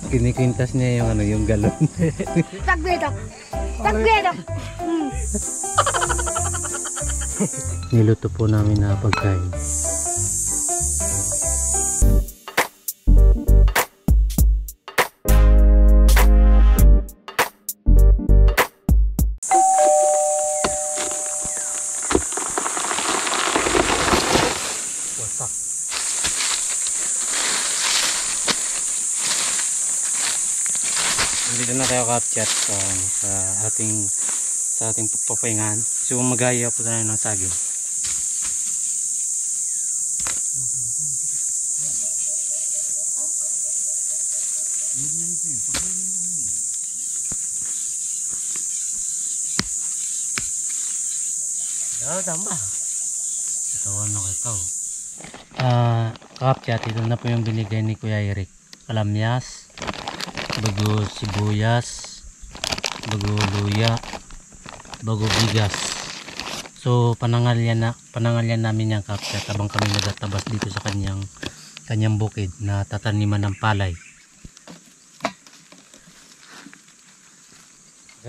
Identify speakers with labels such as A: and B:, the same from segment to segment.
A: Kinikwintas niya yung ano, yung galon.
B: Tagbedo. Tagbedo.
A: Niluto po namin na pagkain. Wasak. Dito na tayo kapchat sa ating papahingahan. So magaya po tayo ng saging. Tama. Katawan na ikaw. Kapchat, ito na po yung binigay ni Kuya Eric. Kalamyas, bago sibuyas, bago luya, bago bigas. So panangalyan namin yung kapchat habang kami nagatabas dito sa kanyang bukid na tataniman ng palay.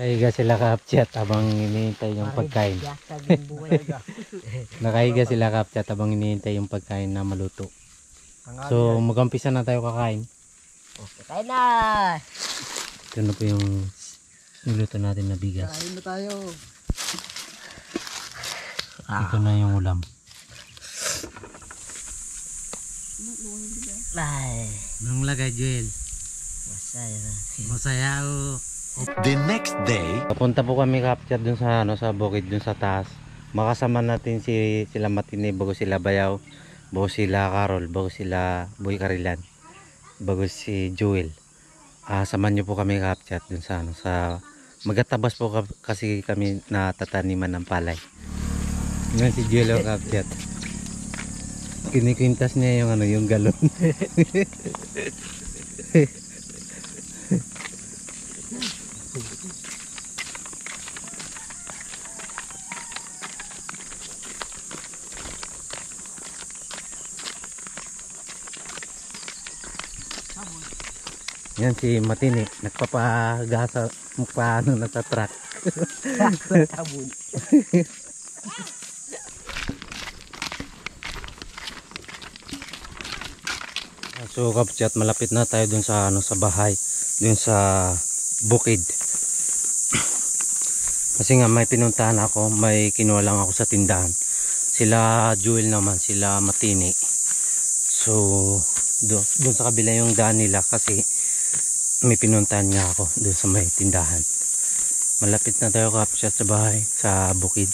A: Nakahiga sila kapchat habang iniintay yung pagkain. Nakahiga sila kapchat habang iniintay yung pagkain na maluto. So mag-umpisa na tayo kakain.
B: Okay, tayo na.
A: Ito na po yung niluto natin na bigas.
B: Kain na tayo.
A: Ito na yung ulam.
B: Ay.
A: Nung lagay, Joel?
B: Masaya.
A: Masaya o.
C: The next day,
A: Papunta po kami kapchat dun sa sa bukid dun sa taas. Makasama natin sila Matine, bago sila Bayaw, bago sila Carol, bago sila Boy Carilan, bago si Joel. Samahan niyo po kami kapchat dun sa sa magatabas po kasi kami na tataniman ng palay. Yan si Joel o kapchat. Kinikwintas niya yung ano, yung galon. Yan si Matini, nagpapagasa paano na sa truck.
B: Sabon.
A: So kapchat, malapit na tayo dun sa sa bahay, dun sa bukid. Kasi nga may pinuntahan ako, may kinuha lang ako sa tindahan. Sila Joel naman, sila Matini. So doon sa kabila yung daan nila kasi may pinuntahan nga ako doon sa may tindahan. Malapit na tayo kapchat sa bahay, sa bukid.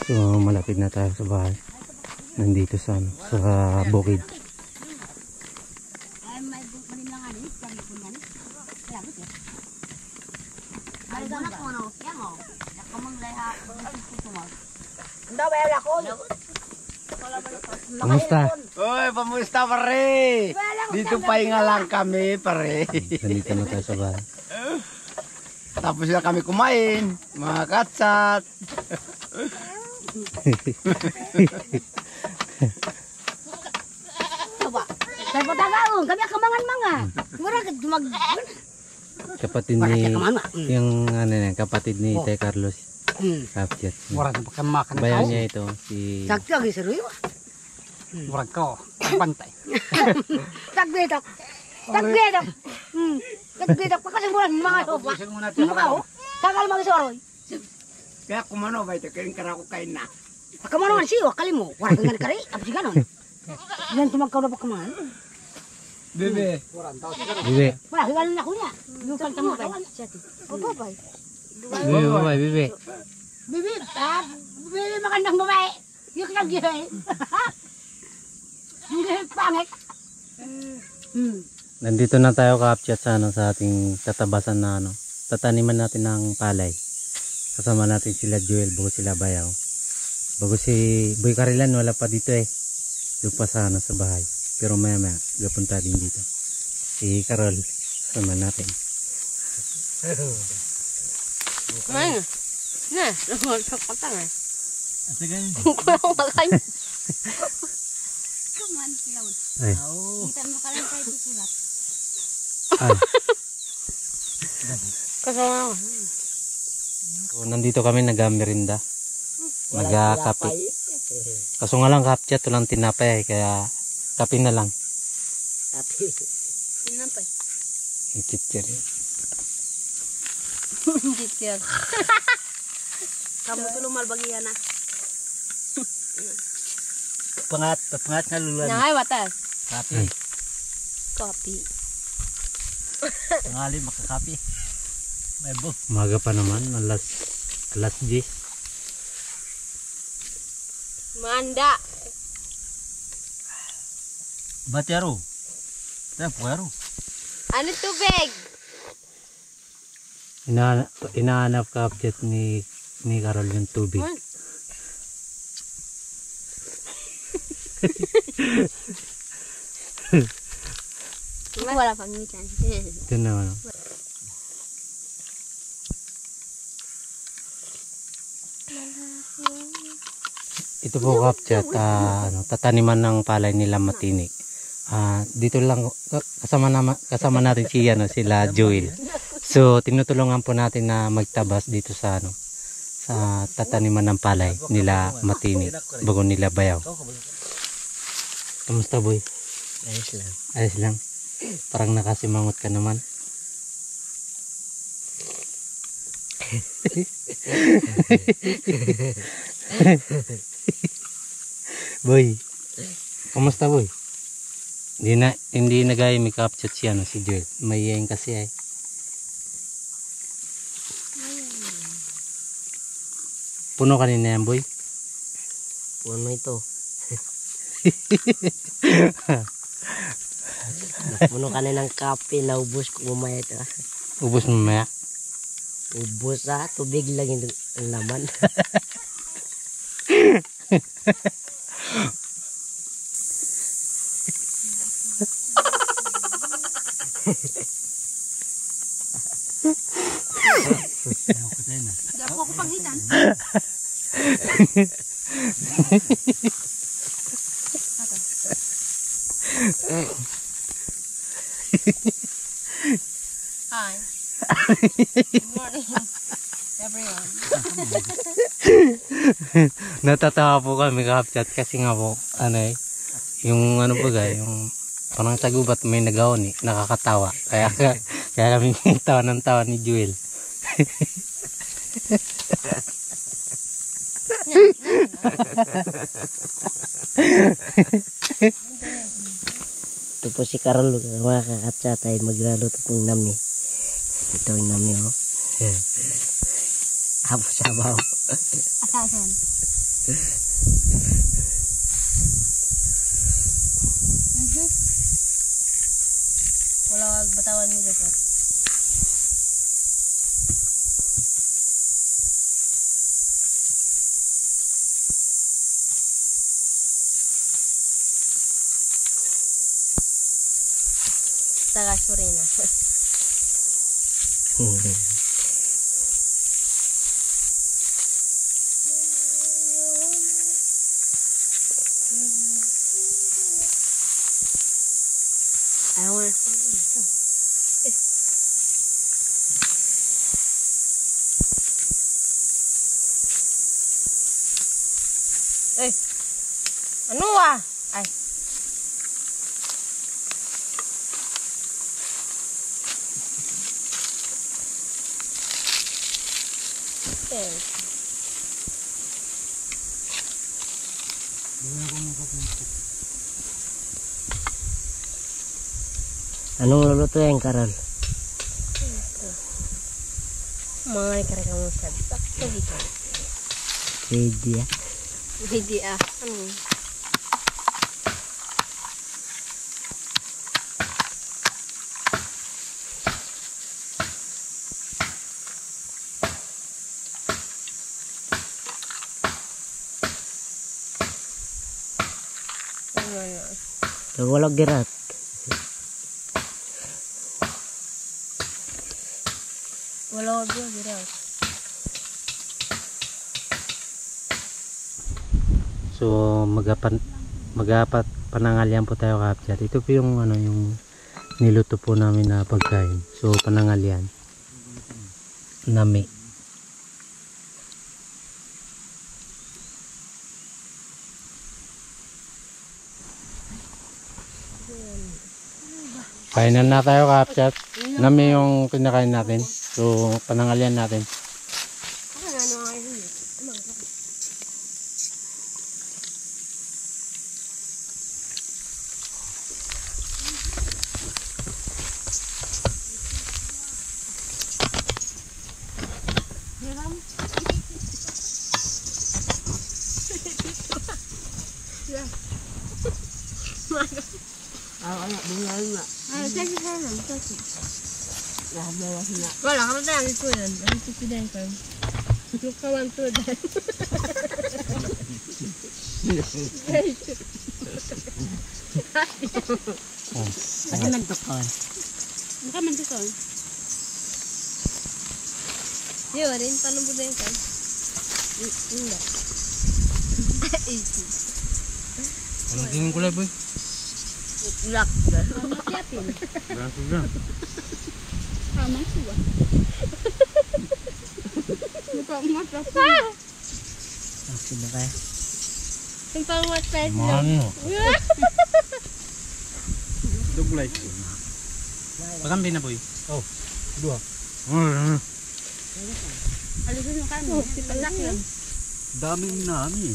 A: So malapit na tayo sa bahay. Nandito sa sa bukid. Kamusta?
D: Oy, pamusta pare? Dito pahinga lang kami pare.
A: Nandito na tayo sa bahay.
D: Tapos na kami kumain, mga katsat.
B: Coba. Saya patagaon, kami kamangan mga. Mura mag
A: Kapatid ni yung ano yan, kapatid ni Tay Carlos. Kapchat.
D: Murag pagkamakan
A: Bayaw niya ito si
B: sakto lagi seru.
D: Murag ko, pantay.
B: Tagbedo. Tagbedo. Tagbedo pa kasi mura mga sofa. Mga tagal magisoroy.
D: Kaya kumano ba ito, kaya karako kain na.
B: Pagkamano man siyo, kali mo. Wala kang kari, apa si ganon. Yan tumagkaw na pagkaman.
D: Bebe.
A: Bibi.
B: Wala, higalan na ko niya. Yung kantang mo ba? Opo ba?
A: Bibi.
B: Bibi, bibi magandang babae. Yung kagihey. Yung gihey pangit.
A: Nandito na tayo kapchat sa sa ating tatabasan na tataniman natin ng palay. Kasama natin sila Joel, bago sila Bayaw. Bago si Boy Carilan, wala pa dito doon pa sa sa bahay. Pero maya gapunta din dito. Si Carol, sama natin.
B: Ay, na, patang
E: Makanya. Kaman sila.
A: Ay.
E: Kita mo ka lang kayo susulat.
A: Ay.
E: Kasama.
A: So, nandito kami nag-merinda. Nag-kape. Kaso nga lang kaptya, ito lang tinapay kaya kape na lang.
E: Sinapay.
A: Yung chichir.
E: Jikir. Kamu tuh lumal bagian na.
D: Pangat nga luluan.
E: Nangay watas.
D: Kapi.
E: Kopi.
D: Pangali makakapi. May bo.
A: Umaga pa naman, alas 10.
E: Manda.
D: Batero. Puero.
E: Ano tubig?
A: Inaanap kaptya ni Carol yung tubig.
E: Wala pang ngitan.
A: Ito naman. Ito po kaptya, tataniman ng palay nila Matinik. Dito lang kasama natin sila Joel. So tinutulungan po natin na magtabas dito sa sa tataniman ng palay nila Matinik, bago nila Bayaw. Kamusta boy?
D: Ayos lang.
A: Ayos lang. Parang nakasimangot ka naman. Boy, kamusta boy? Hindi na gaya may capture siya si Joel. Mayayain kasi ay. Puno kanina yan boy.
D: Puno ito. Puno kanina ng kape, naubos ko mamaya ito.
A: Ubus mo maya.
D: Ubos tubig lang yung laman.
E: Dapo ko pangitan. Hi. Good morning, everyone.
A: Natatawa po kami kapchat kasi nga po yung yung parang sa gubat may nagaon nakakatawa kaya kami tawa ng tawa ni Joel.
F: Ito po si Carol, mga kakatsa tayo magluluto pong nami. Ito yung nami Hapos sabaw.
E: Asasan. Wala wag batawan ni Joseph. Taga Surina. I want Eh, ano Ay. Okay.
F: Anong luluto yan, Carol?
E: Mga ikareka mo sa bitak.
F: Ready ah.
E: Hindi Ano?
F: Walang girat.
E: Wala ko dito.
A: So magapat panangalian po tayo kapchat. Ito po yung ano yung niluto po namin na pagkain. So panangalian. Nami. Kainan na tayo kapchat. Nami yung kinakain natin. So panangalian natin.
E: Wala ka na ito yan. Ang titidan ka. Lukawan to dahil.
B: Kasi nagtukon.
E: Maka man dito. Yo, rin tanong mo din ka. Hindi.
A: Anong tingin kulay boy?
E: Black. Matiapin.
A: Braso lang.
E: Kamang siya. Nagpamatap.
F: Kasi ba kaya?
E: Yung pangmatap.
A: Mano. Duglay. Pagambi na boy. Oh. Dua.
E: Alisin mo kami. Palak yun.
D: Daming nami.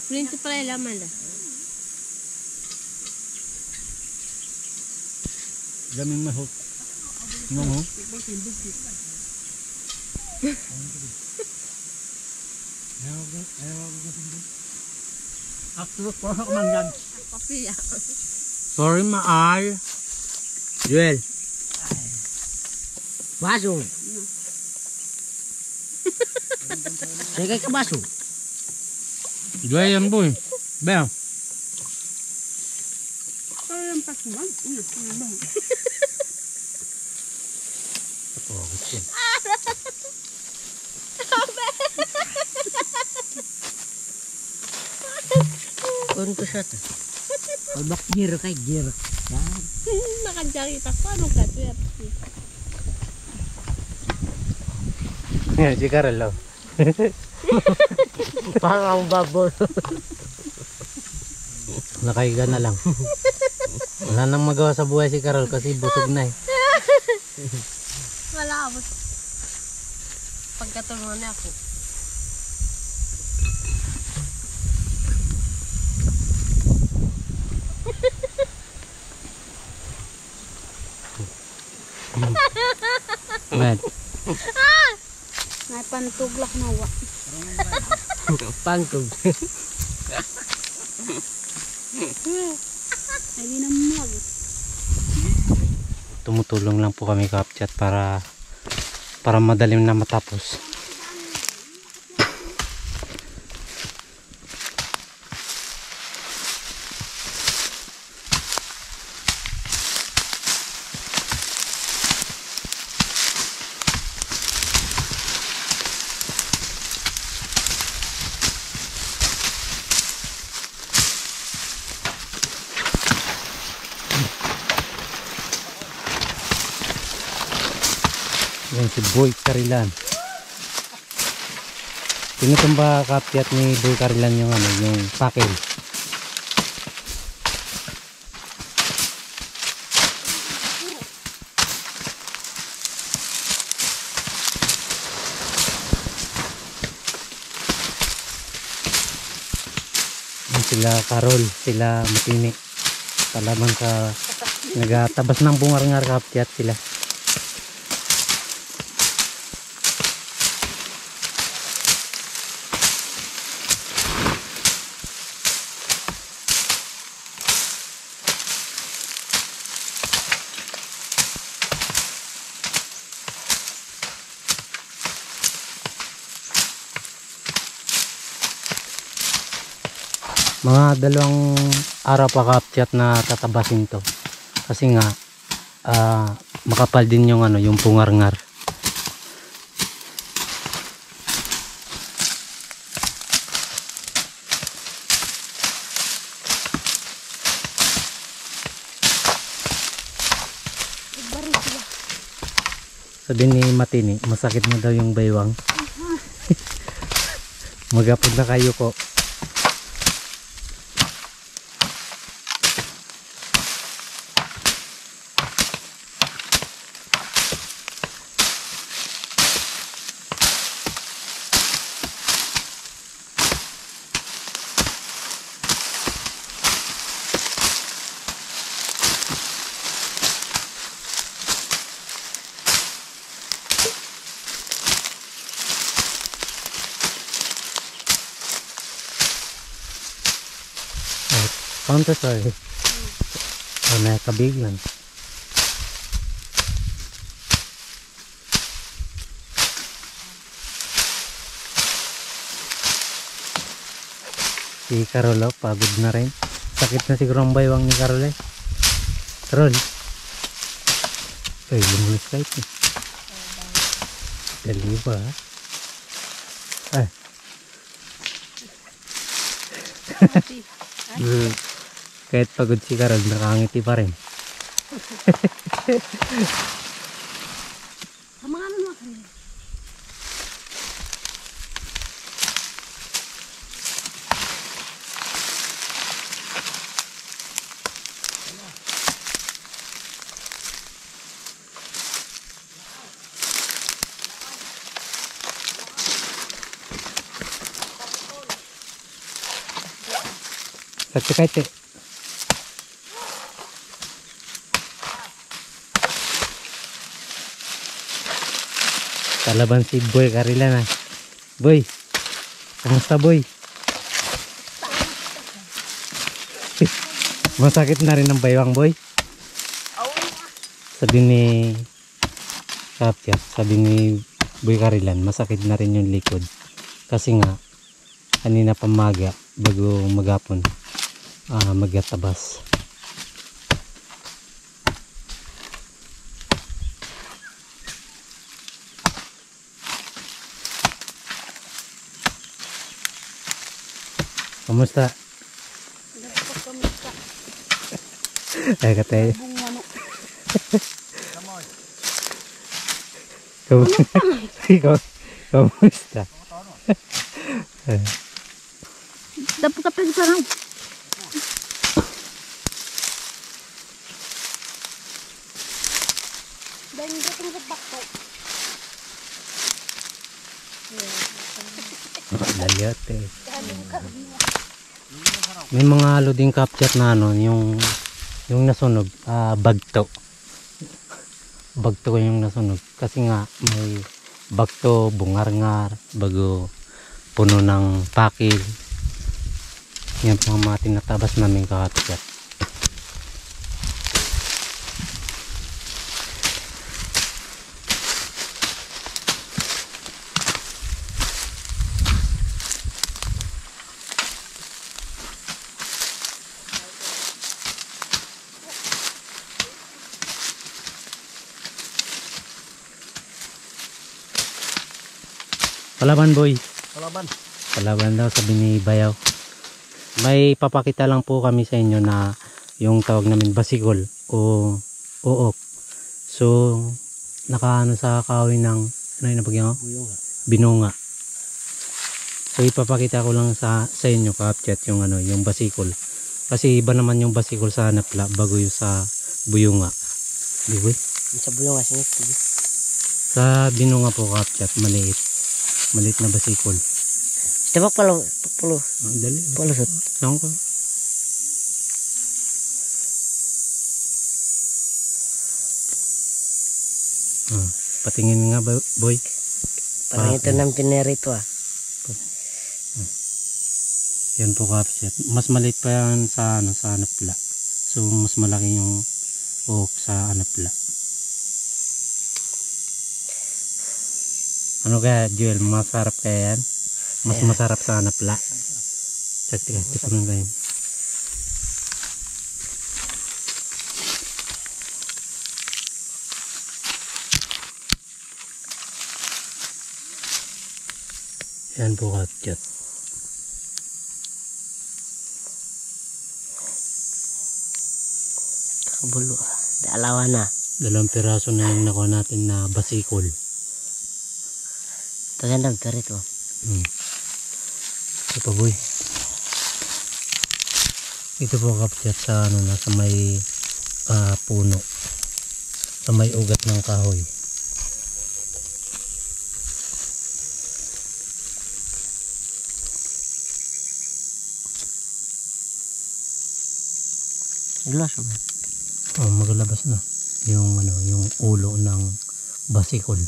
E: Printo pala yung laman na.
D: Daming mahok. Ngungo. After ko man yan.
E: Papiya.
A: Sorry maay. Joel.
B: Baso. Sige ka baso.
A: Joel yan boy. Bel.
E: Pero yung pasuman. Ano ba?
A: Oh, kecil.
B: Kunto siya to. Albak giro kay giro. Yan.
E: Nakajakita ko. Anong katwet?
A: Ya, si Karel lo.
B: Parang babol.
A: Nakahiga na lang. Wala nang magawa sa buhay si Karel kasi busog na eh.
E: Wala ako. Pagkatulungan niya ako.
A: Man.
E: May pantuglak na wa.
B: Pangkog.
E: Ay, di na mo.
A: Tumutulong lang po kami kapchat para madalim na matapos. Yan si Boy Carilan. Tinutumba kapyat ni Boy Carilan yung ano, yung pakil. Yan sila Carol, sila Matini. Palaman sa nagatabas ng bungar-ngar kapyat sila. Mga 2 araw pa kapchat na tatabasin to kasi nga makapal din yung ano, yung pungar-ngar. Sabi ni Matini, masakit na daw yung baywang. Magapod na kayo ko. Counter sorry. May kabig lang. Si Carolo, pagod na rin. Sakit na siguro ang baywang ni Carol eh. Carol. Ay, lumulis kahit eh. Dali ba? Ay. Kahit pagod si Carol, nakangiti pa rin.
B: Sa mga ano mo.
A: Sakit kahit eh. Kalaban si Boy Karila na. Boy, kamusta Boy? Masakit na rin ang baywang Boy. Sabi ni Kapyat, sabi ni Boy Karilan, masakit na rin yung likod. Kasi nga, kanina pamaga, bago magapon, magatabas. Kamusta? Ay katay. Kamusta?
B: Dapat ka pwede parang.
E: Dahil hindi ko nagpakto.
A: Lalyot eh. May mga halo din kapchat na ano, yung nasunog, bagto. Bagto yung nasunog. Kasi nga may bagto, bungar-ngar, bago puno ng pakil. Yan po ang mga tinatabas namin kakapchat. Palaban boy.
D: Palaban.
A: Palaban daw sabi ni Bayaw. May papakita lang po kami sa inyo na yung tawag namin basikol o uok. So nakaano sa kahoy ng ano yun napagyan ko? Binunga. So ipapakita ko lang sa inyo kapchat yung ano yung basikol. Kasi iba naman yung basikol sa napla bago yung sa buyunga. Di ba?
F: Sa bulong kasi nito.
A: Sa binunga po kapchat maliit. Maliit na basikol.
F: Diba palo?
A: Dali.
F: Palusot.
A: Saan ko? Patingin nga boy.
F: Parang ito ng pinerito ah.
A: Yan po kapset. Mas maliit pa yan sa ano sa anapla. So mas malaki yung oak sa anapla. Ano kaya Joel, masarap kaya yan? Mas masarap sa anapla. Check tika, tipunin ko yun. Yan po kapset.
F: Kabulo. Dalawa na.
A: Dalawang piraso na yung nakuha natin na basikol.
F: Pagandang perito.
A: Ito pa boy. Ito po kapchat sa ano na sa may puno. Sa may ugat ng kahoy.
F: Ilas mo.
A: Oh, magalabas na. Yung ano, yung ulo ng basikol.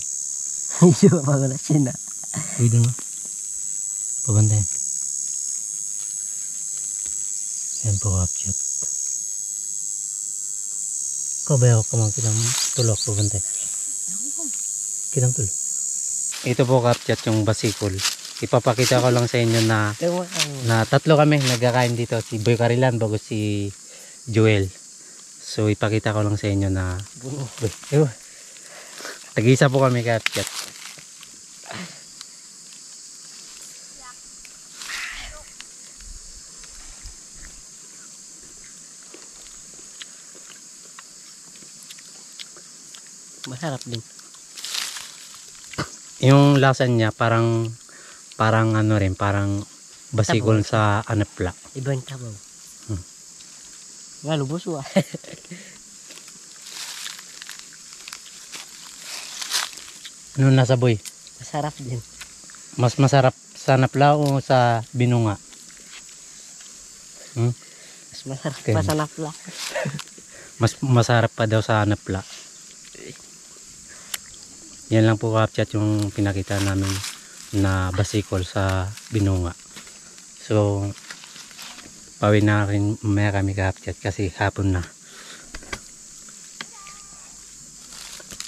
F: Hindi ba pagod siya na?
A: Pwede na. Pabantayan. Yan po kapchat. Kabay ako kamang kitang tulok pabantay. Kitang tulok. Ito po kapchat yung basikol. Ipapakita ko lang sa inyo na tatlo kami nagkakain dito. Si Boy Carilan bago si Joel. So ipakita ko lang sa inyo na tag-isa po kami kapchat.
F: Masarap din.
A: Yung lasa niya parang ano rin, parang basikol sa anapla.
F: Ibang tabaw. Nga lubos wa.
A: Ano nasa boy?
F: Masarap din.
A: Mas masarap sa anapla o sa binunga?
F: Mas masarap
A: Okay.
F: pa sa napla.
A: Mas masarap pa daw sa anapla. Yan lang po kapchat yung pinakita namin na basikol sa binunga. So pawin na rin mamaya kami kapchat kasi hapon na.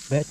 A: Bet.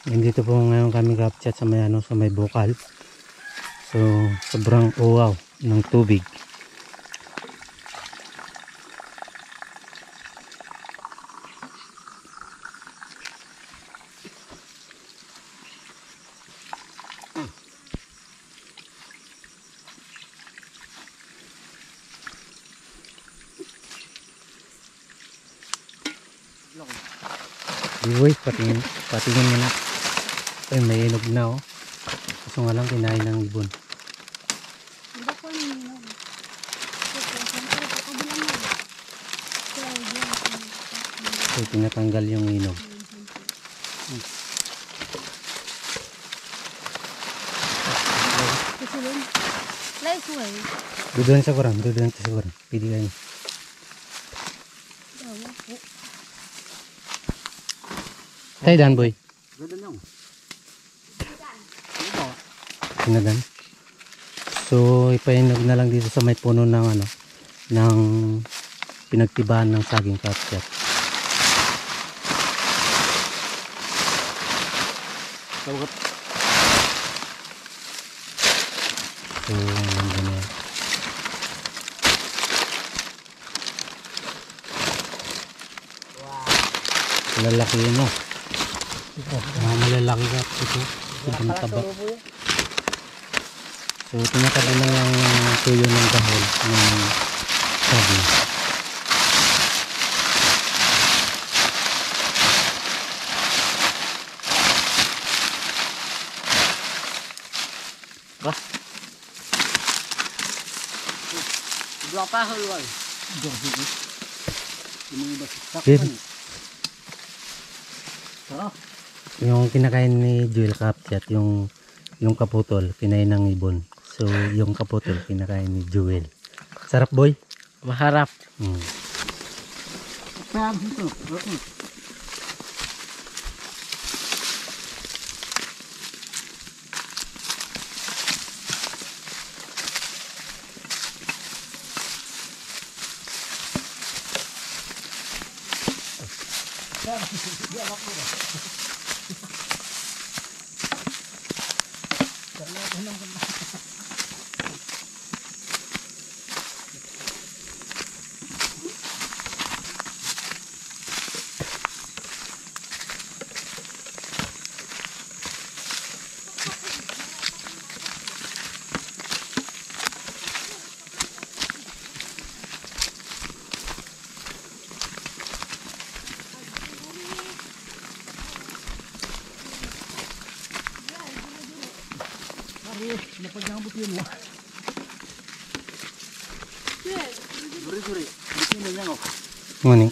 A: Nandito po ngayon kami kapchat sa may ano, sa may bukal. So sobrang uwaw ng tubig. Uy, patingin mo na. Ay, may inog na oh. Kaso nga lang kinain ng ibon. So, tinatanggal yung inog. Doon sa kuram, doon sa kuram. Pili kayo. Tay dan boy. Sinagan. So ipainog na lang dito sa may puno ng ano, ng pinagtibahan ng saging kapchat. So nandun na. Lalaki yun no. Malalaki ka ito. Ito mataba. So tinataba lang yung tuyo ng dahol ng saging.
D: Dua pa hulwal.
A: Yung kinakain ni Joel kapchat, yung Yung kaputol, kinain ng ibon. So, yung kaputol, kinakain ni Jewel. Sarap, boy?
F: Maharap.
A: Hmm. Ngani?